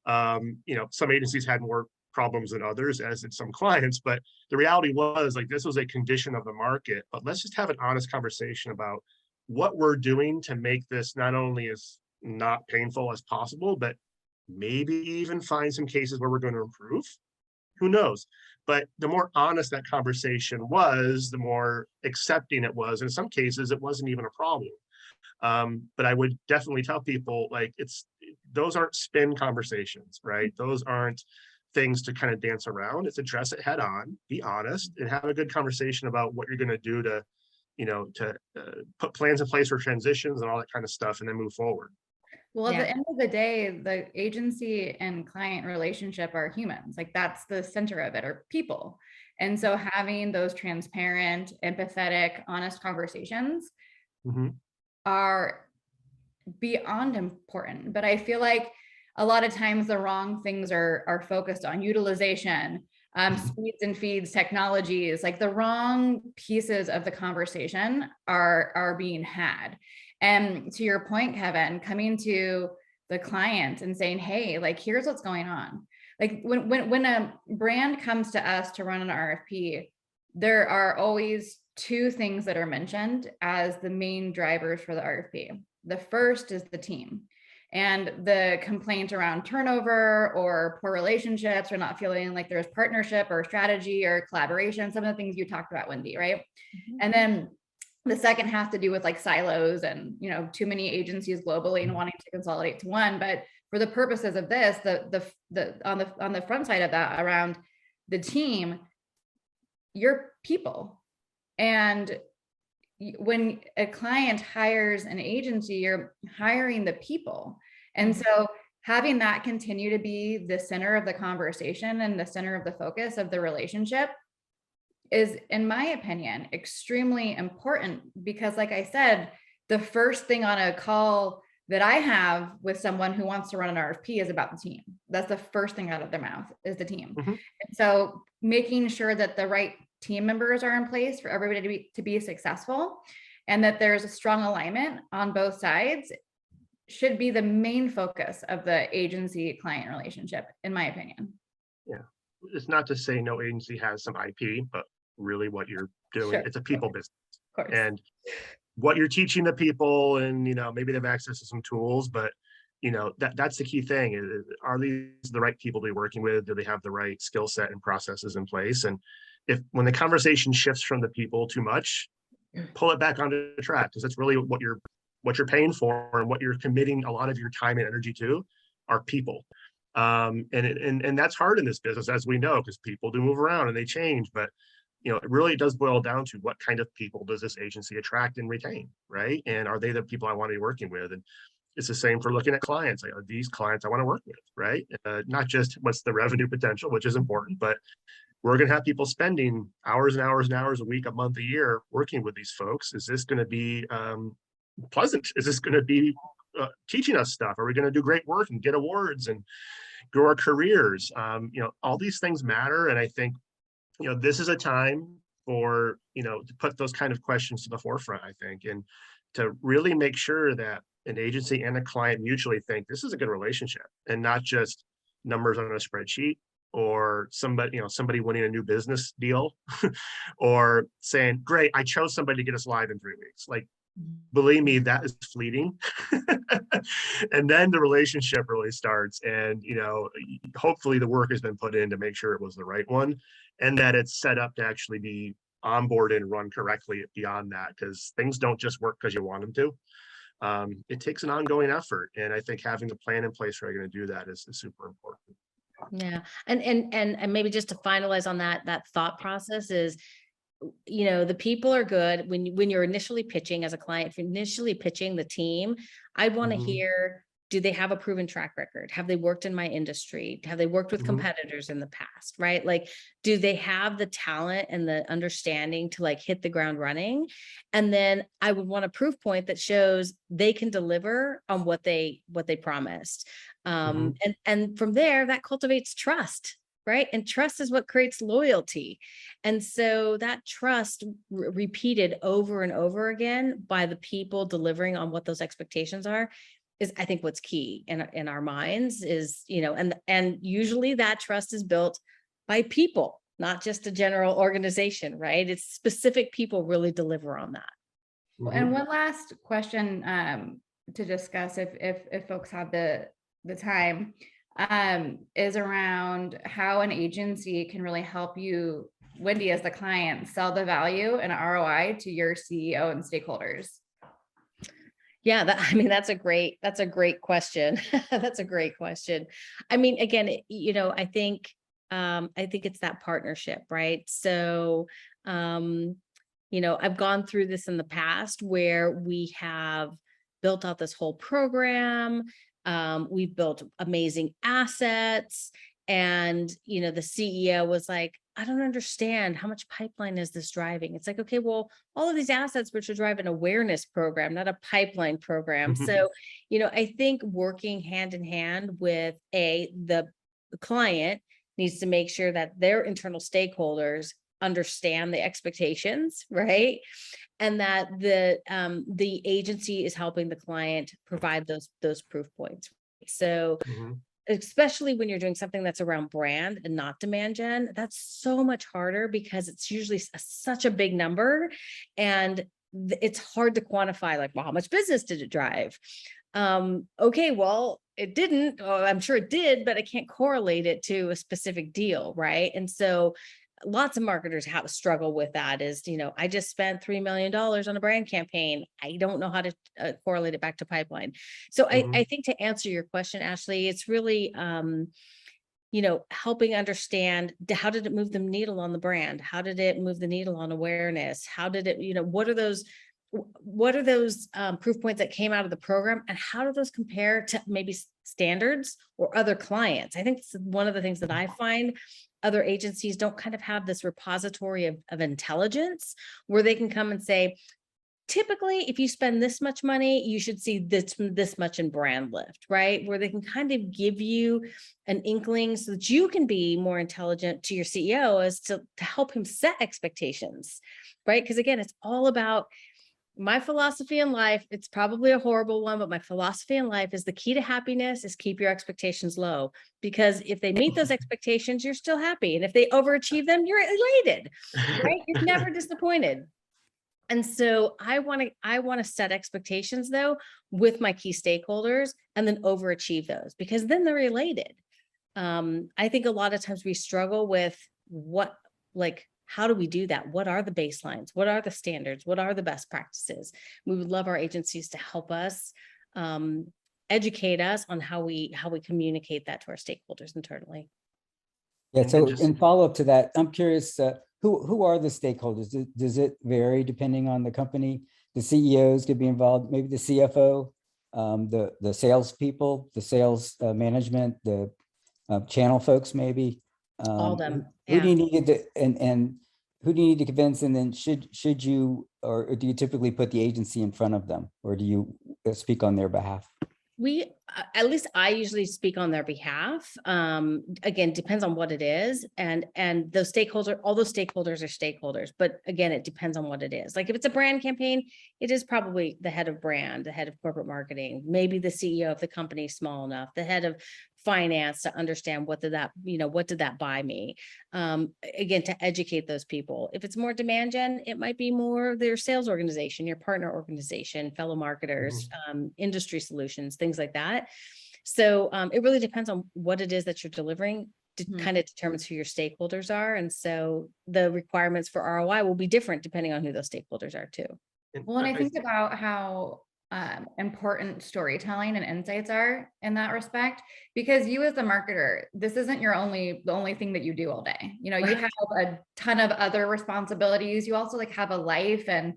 Speaker 2: Some agencies had more problems than others, as did some clients, but the reality was this was a condition of the market. But let's just have an honest conversation about what we're doing to make this not only as not painful as possible, but maybe even find some cases where we're going to improve. Who knows? But the more honest that conversation was, the more accepting it was. In some cases, it wasn't even a problem. But I would definitely tell people those aren't spin conversations, right? Those aren't things to kind of dance around. It's address it head on, be honest, and have a good conversation about what you're going to do to put plans in place for transitions and all that kind of stuff, and then move forward.
Speaker 4: Well, at the end of the day, the agency and client relationship are humans. That's the center of it, are people. And so having those transparent, empathetic, honest conversations are beyond important. But I feel like a lot of times the wrong things are focused on: utilization, speeds and feeds, technologies. The wrong pieces of the conversation are being had. And to your point, Kevin, coming to the client and saying, hey, here's what's going on. When a brand comes to us to run an RFP, there are always 2 things that are mentioned as the main drivers for the RFP. The first is the team. And the complaint around turnover or poor relationships, or not feeling like there's partnership or strategy or collaboration, some of the things you talked about, Wendy, right? And then the second has to do with silos and, too many agencies globally and wanting to consolidate to one. But for the purposes of this, on the front side of that, around the team, your people. And when a client hires an agency, you're hiring the people. And so having that continue to be the center of the conversation and the center of the focus of the relationship is, in my opinion, extremely important, because like I said, the first thing on a call that I have with someone who wants to run an RFP is about the team. That's the first thing out of their mouth is the team.
Speaker 2: Mhm.
Speaker 4: And so making sure that the right team members are in place for everybody to be successful, and that there's a strong alignment on both sides should be the main focus of the agency client relationship, in my opinion.
Speaker 2: Yeah. It's not to say no agency has some IP, but really what you're doing,
Speaker 4: Sure.
Speaker 2: it's a people business.
Speaker 4: Of course.
Speaker 2: And what you're teaching the people, and maybe they have access to some tools, but that's the key thing is, are these the right people to be working with? Do they have the right skill set and processes in place? And when the conversation shifts from the people too much, pull it back onto the track, because that's really what you're paying for, and what you're committing a lot of your time and energy to are people. And that's hard in this business, as we know, because people do move around and they change. But it really does boil down to what kind of people does this agency attract and retain, right? And are they the people I want to be working with? And it's the same for looking at clients. Like, are these clients I want to work with, right? Not just what's the revenue potential, which is important, but we're going to have people spending hours and hours and hours a week, a month, a year working with these folks. Is this going to be pleasant? Is this going to be teaching us stuff? Are we going to do great work and get awards and grow our careers? All these things matter. And I think, this is a time for, to put those kind of questions to the forefront, I think, and to really make sure that an agency and a client mutually think this is a good relationship, and not just numbers on a spreadsheet, or somebody winning a new business deal or saying, great, I chose somebody to get us live in 3 weeks. Like, believe me, that is fleeting. And then the relationship really starts. And, hopefully the work has been put in to make sure it was the right one, and that it's set up to actually be onboarded and run correctly beyond that, because things don't just work because you want them to. It takes an ongoing effort. And I think having a plan in place for how you're going to do that is super important.
Speaker 3: Yeah. And maybe just to finalize on that thought process is, the people are good when you're initially pitching as a client, if you're initially pitching the team, I'd want to
Speaker 2: Mhm.
Speaker 3: hear, do they have a proven track record? Have they worked in my industry? Have they worked with
Speaker 2: Mhm.
Speaker 3: competitors in the past? Right? Like, do they have the talent and the understanding to like hit the ground running? And then I would want a proof point that shows they can deliver on what they promised. And from there, that cultivates trust. Right. And trust is what creates loyalty. And so that trust repeated over and over again by the people delivering on what those expectations are is, I think, what's key in our minds is, and usually that trust is built by people, not just a general organization, right? It's specific people really deliver on that.
Speaker 4: And one last question to discuss, if folks have the time, is around how an agency can really help you, Wendy, as the client, sell the value and ROI to your CEO and stakeholders.
Speaker 3: Yeah, that's a great question. That's a great question. I mean, again, I think it's that partnership, right? So, I've gone through this in the past where we have built out this whole program. We've built amazing assets, and, the CEO was like, I don't understand, how much pipeline is this driving? It's like, okay, well, all of these assets, which are drive an awareness program, not a pipeline program. So, I think working hand in hand with the client needs to make sure that their internal stakeholders understand the expectations, right? And that the agency is helping the client provide those proof points. So,
Speaker 2: Mhm.
Speaker 3: especially when you're doing something that's around brand and not demand gen, that's so much harder because it's usually such a big number, and it's hard to quantify, like, well, how much business did it drive? Okay, well, it didn't, I'm sure it did, but I can't correlate it to a specific deal, right? And so lots of marketers have a struggle with that is, I just spent $3 million on a brand campaign. I don't know how to correlate it back to pipeline. So I think to answer your question, Ashley, it's really, helping understand how did it move the needle on the brand? How did it move the needle on awareness? How did it, what are those proof points that came out of the program, and how do those compare to maybe standards or other clients? I think this is one of the things that I find other agencies don't kind of have this repository of intelligence where they can come and say, typically, if you spend this much money, you should see this much in brand lift, right? Where they can kind of give you an inkling so that you can be more intelligent to your CEO as to help him set expectations, right? Because again, it's all about my philosophy in life. It's probably a horrible one, but my philosophy in life is the key to happiness is keep your expectations low, because if they meet those expectations, you're still happy. And if they overachieve them, you're elated, right? You're never disappointed. And so I want to set expectations though with my key stakeholders and then overachieve those, because then they're elated. I think a lot of times we struggle with how do we do that? What are the baselines? What are the standards? What are the best practices? We would love our agencies to help us educate us on how we communicate that to our stakeholders internally.
Speaker 1: Yeah,
Speaker 2: And
Speaker 1: so
Speaker 2: just-
Speaker 1: in follow-up to that, I'm curious, who are the stakeholders? Does it vary depending on the company? The CEOs could be involved, maybe the CFO, the salespeople, the sales management, the channel folks, maybe.
Speaker 3: All of them,
Speaker 1: Who do
Speaker 3: yeah.
Speaker 1: you need to, and who do you need to convince? And then should you, or do you typically put the agency in front of them, or do you speak on their behalf?
Speaker 3: We, at least I usually speak on their behalf. Again, depends on what it is. And those stakeholders, all those stakeholders are stakeholders, but again, it depends on what it is. Like if it's a brand campaign, it is probably the head of brand, the head of corporate marketing, maybe the CEO if the company is small enough, the head of finance to understand what did that buy me? Again, to educate those people. If it's more demand gen, it might be more their sales organization, your partner organization, fellow marketers, industry solutions, things like that. So it really depends on what it is that you're delivering to kind of determines who your stakeholders are. And so the requirements for ROI will be different depending on who those stakeholders are too.
Speaker 4: Well, and I think about how important storytelling and insights are in that respect, because you as a marketer, this isn't the only thing that you do all day. You know, you have a ton of other responsibilities. You also have a life and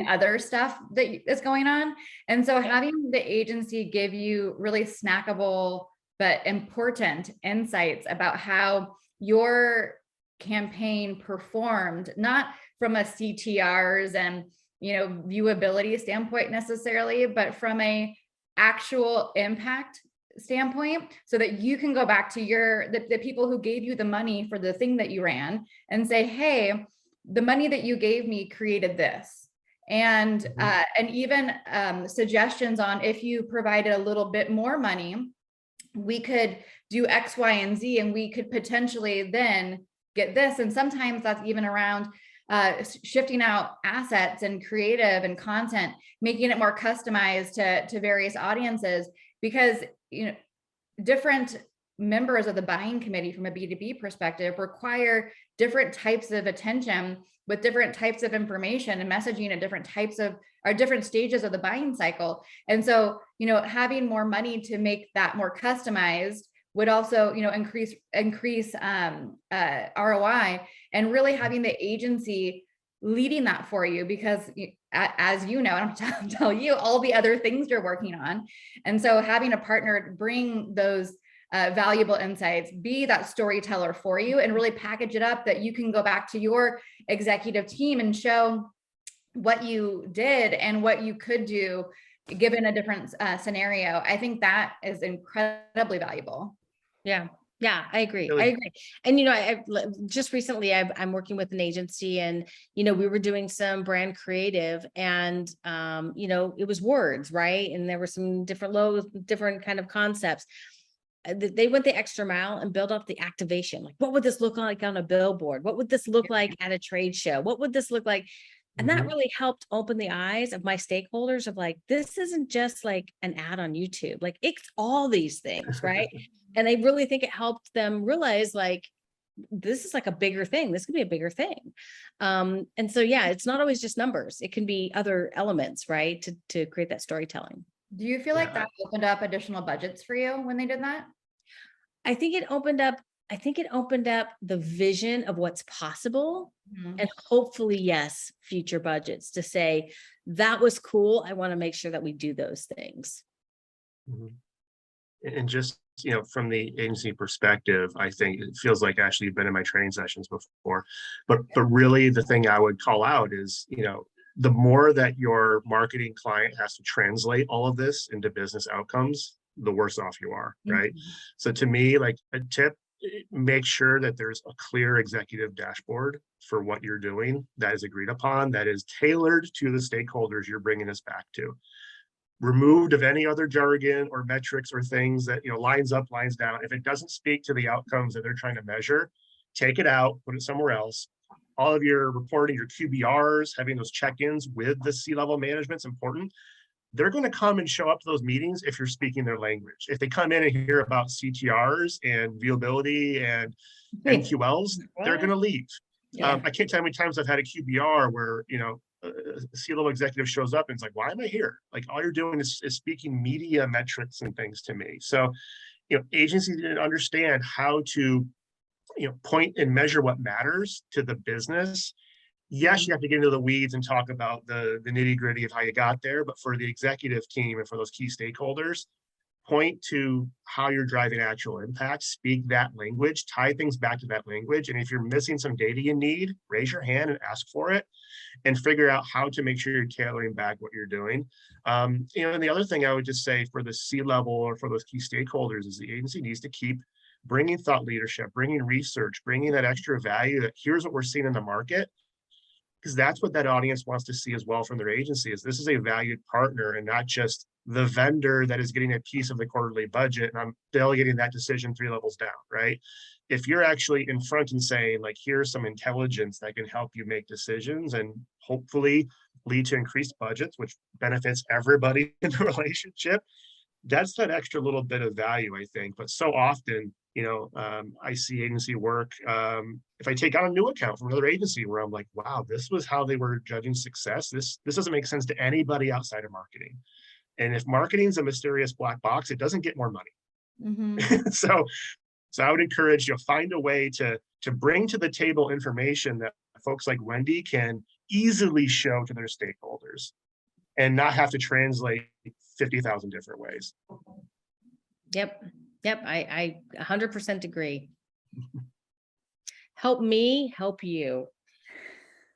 Speaker 4: other stuff that is going on. And so having the agency give you really snackable but important insights about how your campaign performed, not from a CTRs and viewability standpoint necessarily, but from a actual impact standpoint, so that you can go back to the people who gave you the money for the thing that you ran and say, hey, the money that you gave me created this. And even suggestions on if you provided a little bit more money, we could do X, Y, and Z, and we could potentially then get this. And sometimes that's even around shifting out assets and creative and content, making it more customized to various audiences, because different members of the buying committee from a B2B perspective require different types of attention with different types of information and messaging at different stages of the buying cycle. And so, having more money to make that more customized would also, increase ROI, and really having the agency leading that for you, because as you know, I don't have to tell you all the other things you're working on. And so having a partner bring those valuable insights, be that storyteller for you, and really package it up that you can go back to your executive team and show what you did and what you could do given a different scenario. I think that is incredibly valuable.
Speaker 3: Yeah, I agree.
Speaker 2: Really?
Speaker 3: I agree. And, I just recently I'm working with an agency, and, we were doing some brand creative, and, it was words, right? And there were some different logos, different kind of concepts. They went the extra mile and built up the activation. Like, what would this look like on a billboard? What would this look like at a trade show? What would this look like? And that really helped open the eyes of my stakeholders of this isn't just like an ad on YouTube. Like, it's all these things, right? And I really think it helped them realize this is a bigger thing. This could be a bigger thing. And so, yeah, it's not always just numbers. It can be other elements, right? To create that storytelling.
Speaker 4: Do you feel like that opened up additional budgets for you when they did that?
Speaker 3: I think it opened up the vision of what's possible, and hopefully, yes, future budgets to say, that was cool. I want to make sure that we do those things.
Speaker 2: And just, from the agency perspective, I think it feels like, Ashley, you've been in my training sessions before, but really the thing I would call out is, the more that your marketing client has to translate all of this into business outcomes, the worse off you are, right? So to me, like a tip, make sure that there's a clear executive dashboard for what you're doing that is agreed upon, that is tailored to the stakeholders you're bringing us back to. Removed of any other jargon or metrics or things that, lines up, lines down. If it doesn't speak to the outcomes that they're trying to measure, take it out, put it somewhere else. All of your reporting, your QBRs, having those check-ins with the C-level management is important. They're going to come and show up to those meetings if you're speaking their language. If they come in and hear about CTRs and viewability and NQLs, they're going to leave.
Speaker 3: Yeah.
Speaker 2: I can't tell how many times I've had a QBR where, a C-level executive shows up and it's like, why am I here? Like, all you're doing is speaking media metrics and things to me. So, agencies didn't understand how to, point and measure what matters to the business. Yes, you have to get into the weeds and talk about the nitty gritty of how you got there, but for the executive team and for those key stakeholders, point to how you're driving actual impact, speak that language, tie things back to that language. And if you're missing some data you need, raise your hand and ask for it and figure out how to make sure you're tailoring back what you're doing. And the other thing I would just say for the C-level or for those key stakeholders is the agency needs to keep bringing thought leadership, bringing research, bringing that extra value that here's what we're seeing in the market, because that's what that audience wants to see as well from their agency is this is a valued partner and not just the vendor that is getting a piece of the quarterly budget and I'm delegating that decision 3 levels down, right? If you're actually in front and saying like, here's some intelligence that can help you make decisions and hopefully lead to increased budgets, which benefits everybody in the relationship, that's that extra little bit of value, I think. But so often, I see agency work. If I take on a new account from another agency where I'm like, wow, this was how they were judging success. This doesn't make sense to anybody outside of marketing. And if marketing is a mysterious black box, it doesn't get more money. So I would encourage you to find a way to bring to the table information that folks like Wendy can easily show to their stakeholders and not have to translate 50,000 different ways.
Speaker 3: Yep. I 100% agree. Help me, help you.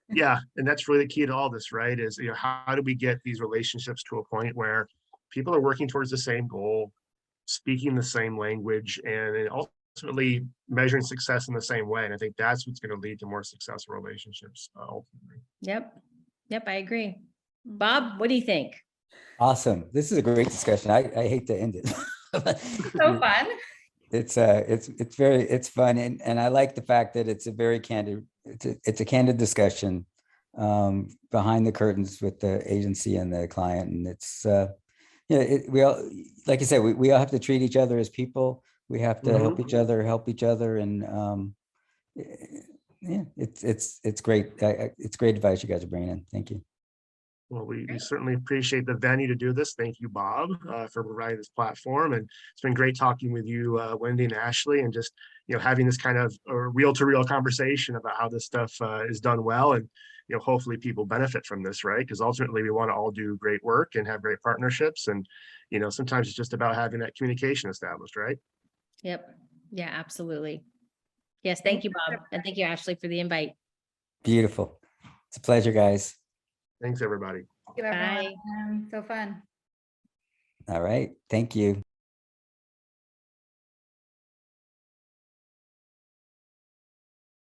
Speaker 2: Yeah. And that's really the key to all this, right? Is, how do we get these relationships to a point where people are working towards the same goal, speaking the same language, and ultimately measuring success in the same way. And I think that's what's going to lead to more successful relationships ultimately.
Speaker 3: Yep. I agree. Bob, what do you think?
Speaker 1: Awesome. This is a great discussion. I hate to end it.
Speaker 4: So fun.
Speaker 1: It's fun. And I like the fact that it's a very candid, it's a candid discussion behind the curtains with the agency and the client. And it's, we all, like you said, we all have to treat each other as people. We have to help each other. And it's great. It's great advice you guys are bringing in. Thank you.
Speaker 2: Well, we certainly appreciate the venue to do this. Thank you, Bob, for providing this platform. And it's been great talking with you, Wendy and Ashley, and just, having this kind of reel-to-reel conversation about how this stuff is done well. And, hopefully people benefit from this, right? Because ultimately we want to all do great work and have great partnerships. And, sometimes it's just about having that communication established, right?
Speaker 3: Yep. Yeah, absolutely. Yes. Thank you, Bob. And thank you, Ashley, for the invite.
Speaker 1: Beautiful. It's a pleasure, guys.
Speaker 2: Thanks, everybody.
Speaker 4: Give everyone. So fun.
Speaker 1: All right. Thank you.